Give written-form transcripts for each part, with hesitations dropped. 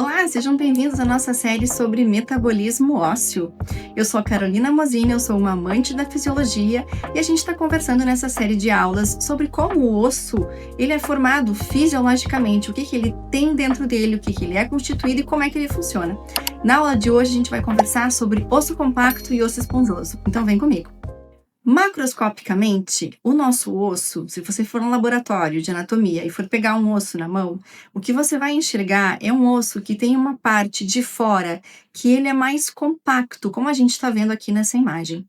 Olá, sejam bem-vindos à nossa série sobre metabolismo ósseo. Eu sou a Carolina Mosini, eu sou uma amante da fisiologia e a gente está conversando nessa série de aulas sobre como o osso ele é formado fisiologicamente, o que ele tem dentro dele, o que ele é constituído e como é que ele funciona. Na aula de hoje a gente vai conversar sobre osso compacto e osso esponjoso, então vem comigo. Macroscopicamente, o nosso osso, se você for no laboratório de anatomia e for pegar um osso na mão, o que você vai enxergar é um osso que tem uma parte de fora que ele é mais compacto, como a gente está vendo aqui nessa imagem.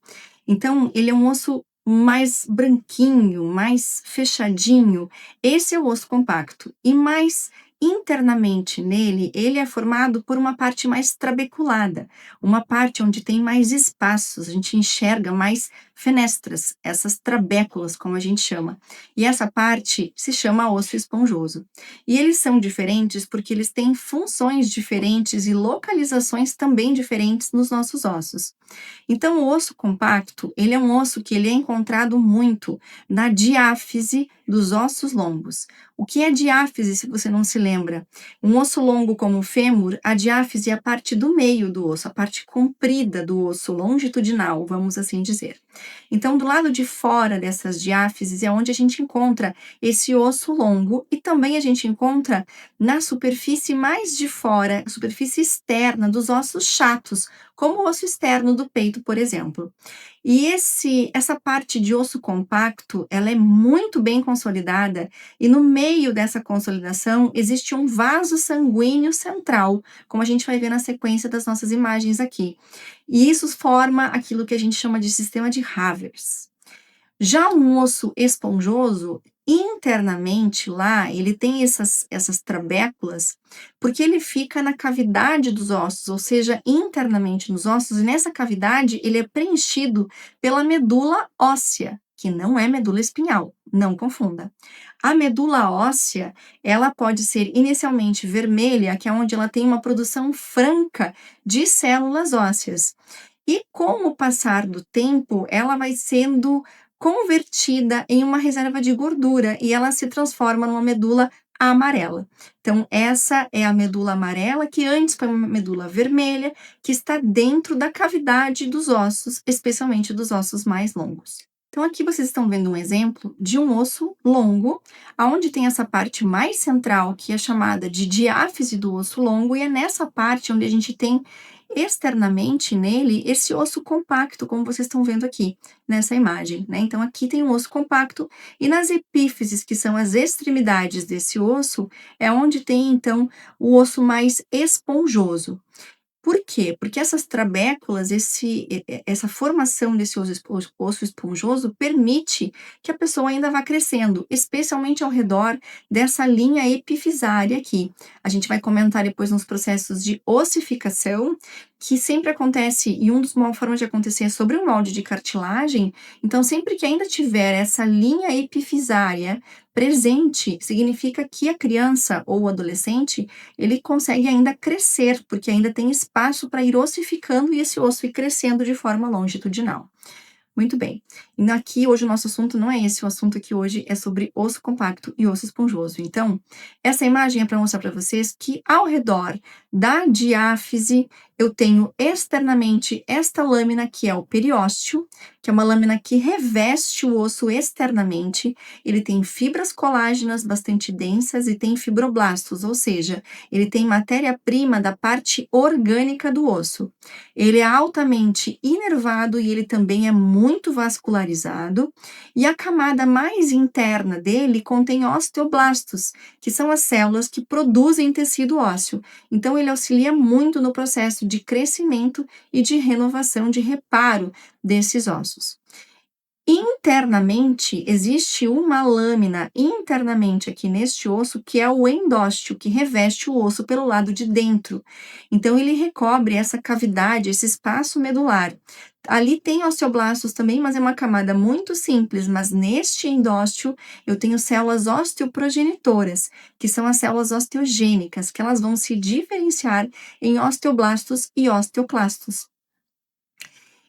Então, ele é um osso mais branquinho, mais fechadinho. Esse é o osso compacto. E mais internamente nele, ele é formado por uma parte mais trabeculada, uma parte onde tem mais espaços, a gente enxerga mais fenestras, essas trabéculas, como a gente chama. E essa parte se chama osso esponjoso. E eles são diferentes porque eles têm funções diferentes e localizações também diferentes nos nossos ossos. Então, o osso compacto, ele é um osso que ele é encontrado muito na diáfise dos ossos longos. O que é diáfise, se você não se lembra? Um osso longo como o fêmur, a diáfise é a parte do meio do osso, a parte comprida do osso longitudinal, vamos assim dizer. Então, do lado de fora dessas diáfises é onde a gente encontra esse osso longo e também a gente encontra na superfície mais de fora, a superfície externa dos ossos chatos, como o osso externo do peito, por exemplo. E essa parte de osso compacto, ela é muito bem consolidada e no meio dessa consolidação existe um vaso sanguíneo central, como a gente vai ver na sequência das nossas imagens aqui. E isso forma aquilo que a gente chama de sistema de Havers. Já um osso esponjoso, internamente lá, ele tem essas trabéculas, porque ele fica na cavidade dos ossos, ou seja, internamente nos ossos, e nessa cavidade ele é preenchido pela medula óssea, que não é medula espinhal, não confunda. A medula óssea, ela pode ser inicialmente vermelha, que é onde ela tem uma produção franca de células ósseas. E com o passar do tempo, ela vai sendo convertida em uma reserva de gordura e ela se transforma numa medula amarela. Então, essa é a medula amarela, que antes foi uma medula vermelha, que está dentro da cavidade dos ossos, especialmente dos ossos mais longos. Então, aqui vocês estão vendo um exemplo de um osso longo, onde tem essa parte mais central, que é chamada de diáfise do osso longo, e é nessa parte onde a gente tem externamente nele esse osso compacto, como vocês estão vendo aqui nessa imagem, né? Então, aqui tem um osso compacto e nas epífises, que são as extremidades desse osso, é onde tem, então, o osso mais esponjoso. Por quê? Porque essas trabéculas, essa formação desse osso esponjoso permite que a pessoa ainda vá crescendo, especialmente ao redor dessa linha epifisária aqui. A gente vai comentar depois nos processos de ossificação, que sempre acontece, e uma forma de acontecer é sobre um molde de cartilagem. Então, sempre que ainda tiver essa linha epifisária presente, significa que a criança ou o adolescente ele consegue ainda crescer, porque ainda tem espaço para ir ossificando e esse osso ir crescendo de forma longitudinal. Muito bem. E aqui hoje o nosso assunto não é esse, o assunto aqui hoje é sobre osso compacto e osso esponjoso. Então, essa imagem é para mostrar para vocês que ao redor da diáfise eu tenho externamente esta lâmina que é o periósteo, que é uma lâmina que reveste o osso externamente. Ele tem fibras colágenas bastante densas e tem fibroblastos, ou seja, ele tem matéria-prima da parte orgânica do osso. Ele é altamente inervado e ele também é muito vascularizado, e a camada mais interna dele contém osteoblastos, que são as células que produzem tecido ósseo. Então, ele auxilia muito no processo de crescimento e de renovação, de reparo desses ossos. Internamente, existe uma lâmina internamente aqui neste osso, que é o endósteo, que reveste o osso pelo lado de dentro. Então, ele recobre essa cavidade, esse espaço medular. Ali tem osteoblastos também, mas é uma camada muito simples, mas neste endósteo eu tenho células osteoprogenitoras, que são as células osteogênicas, que elas vão se diferenciar em osteoblastos e osteoclastos.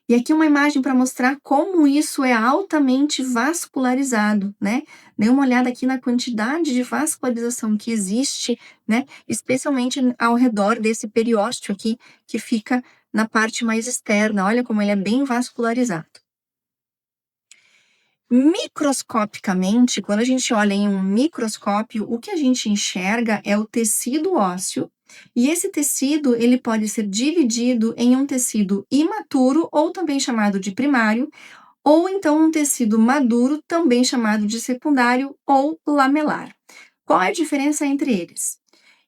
E aqui uma imagem para mostrar como isso é altamente vascularizado, né? Dê uma olhada aqui na quantidade de vascularização que existe, né? Especialmente ao redor desse periósteo aqui, que fica na parte mais externa. Olha como ele é bem vascularizado. Microscopicamente, quando a gente olha em um microscópio, o que a gente enxerga é o tecido ósseo, e esse tecido ele pode ser dividido em um tecido imaturo, ou também chamado de primário, ou então um tecido maduro, também chamado de secundário ou lamelar. Qual é a diferença entre eles?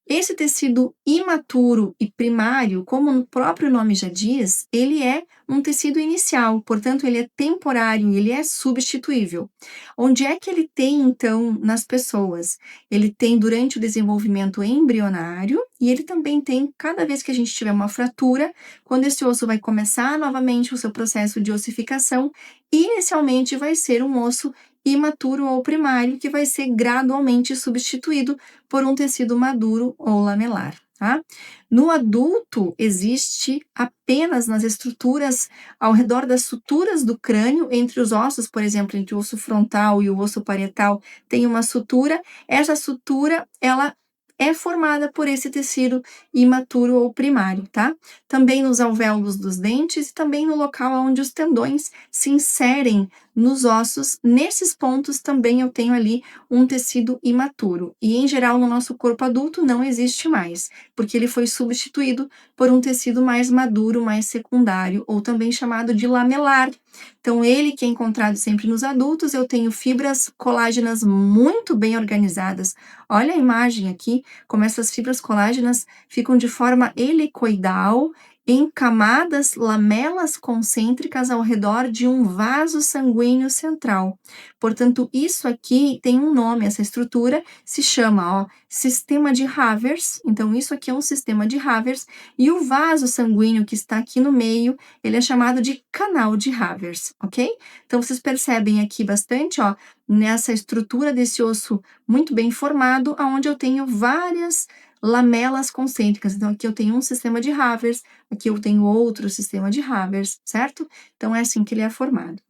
Esse tecido imaturo e primário, como o próprio nome já diz, ele é um tecido inicial, portanto, ele é temporário, ele é substituível. Onde é que ele tem, então, nas pessoas? Ele tem durante o desenvolvimento embrionário e ele também tem cada vez que a gente tiver uma fratura, quando esse osso vai começar novamente o seu processo de ossificação, inicialmente vai ser um osso imaturo ou primário, que vai ser gradualmente substituído por um tecido maduro ou lamelar, tá? No adulto, existe apenas nas estruturas ao redor das suturas do crânio, entre os ossos, por exemplo, entre o osso frontal e o osso parietal, tem uma sutura. Essa sutura, ela é formada por esse tecido imaturo ou primário, tá? Também nos alvéolos dos dentes e também no local onde os tendões se inserem nos ossos. Nesses pontos também eu tenho ali um tecido imaturo. E, em geral, no nosso corpo adulto não existe mais, porque ele foi substituído por um tecido mais maduro, mais secundário, ou também chamado de lamelar. Então, ele que é encontrado sempre nos adultos, eu tenho fibras colágenas muito bem organizadas. Olha a imagem aqui, como essas fibras colágenas ficam de forma helicoidal, em camadas, lamelas concêntricas ao redor de um vaso sanguíneo central. Portanto, isso aqui tem um nome, essa estrutura se chama, sistema de Havers. Então, isso aqui é um sistema de Havers, e o vaso sanguíneo que está aqui no meio, ele é chamado de canal de Havers, ok? Então, vocês percebem aqui bastante, nessa estrutura desse osso muito bem formado, onde eu tenho várias lamelas concêntricas. Então, aqui eu tenho um sistema de Havers, aqui eu tenho outro sistema de Havers, certo? Então, é assim que ele é formado.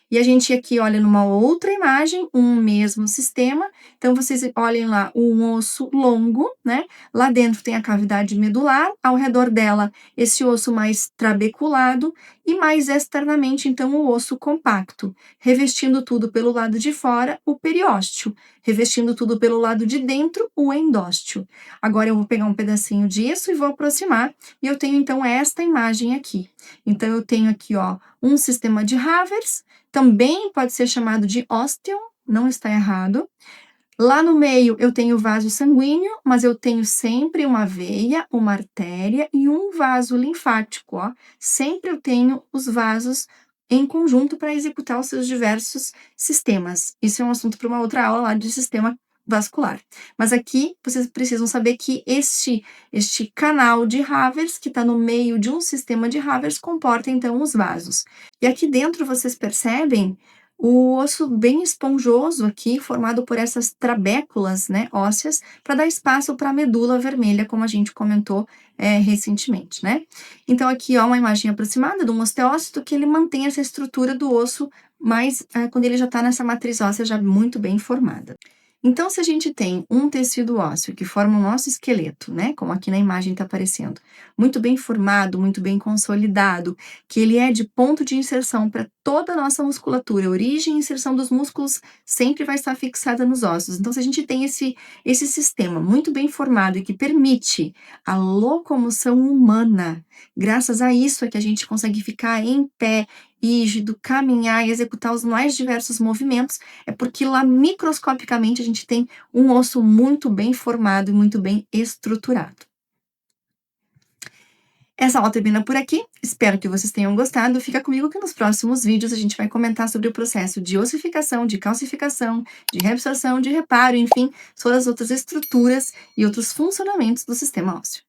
E a gente aqui olha numa outra imagem, um mesmo sistema. Então, vocês olhem lá um osso longo, né? Lá dentro tem a cavidade medular, ao redor dela esse osso mais trabeculado e mais externamente, então, o osso compacto, revestindo tudo pelo lado de fora, o periósteo, revestindo tudo pelo lado de dentro, o endósteo. Agora eu vou pegar um pedacinho disso e vou aproximar, e eu tenho então esta imagem aqui. Então, eu tenho aqui, um sistema de Havers, também pode ser chamado de ósteo, não está errado. Lá no meio eu tenho vaso sanguíneo, mas eu tenho sempre uma veia, uma artéria e um vaso linfático, Sempre eu tenho os vasos em conjunto para executar os seus diversos sistemas. Isso é um assunto para uma outra aula lá de sistema vascular. Mas aqui vocês precisam saber que este canal de Havers, que está no meio de um sistema de Havers, comporta então os vasos. E aqui dentro vocês percebem o osso bem esponjoso aqui, formado por essas trabéculas, né, ósseas, para dar espaço para a medula vermelha, como a gente comentou recentemente, né? Então, aqui, uma imagem aproximada de um osteócito que ele mantém essa estrutura do osso, mas quando ele já está nessa matriz óssea já muito bem formada. Então, se a gente tem um tecido ósseo que forma o nosso esqueleto, né, como aqui na imagem está aparecendo, muito bem formado, muito bem consolidado, que ele é de ponto de inserção para toda a nossa musculatura, a origem e inserção dos músculos sempre vai estar fixada nos ossos. Então, se a gente tem esse sistema muito bem formado e que permite a locomoção humana, graças a isso é que a gente consegue ficar em pé, rígido, caminhar e executar os mais diversos movimentos, é porque lá microscopicamente a gente tem um osso muito bem formado e muito bem estruturado. Essa aula termina por aqui, espero que vocês tenham gostado. Fica comigo que nos próximos vídeos a gente vai comentar sobre o processo de ossificação, de calcificação, de reabsorção, de reparo, enfim, todas as outras estruturas e outros funcionamentos do sistema ósseo.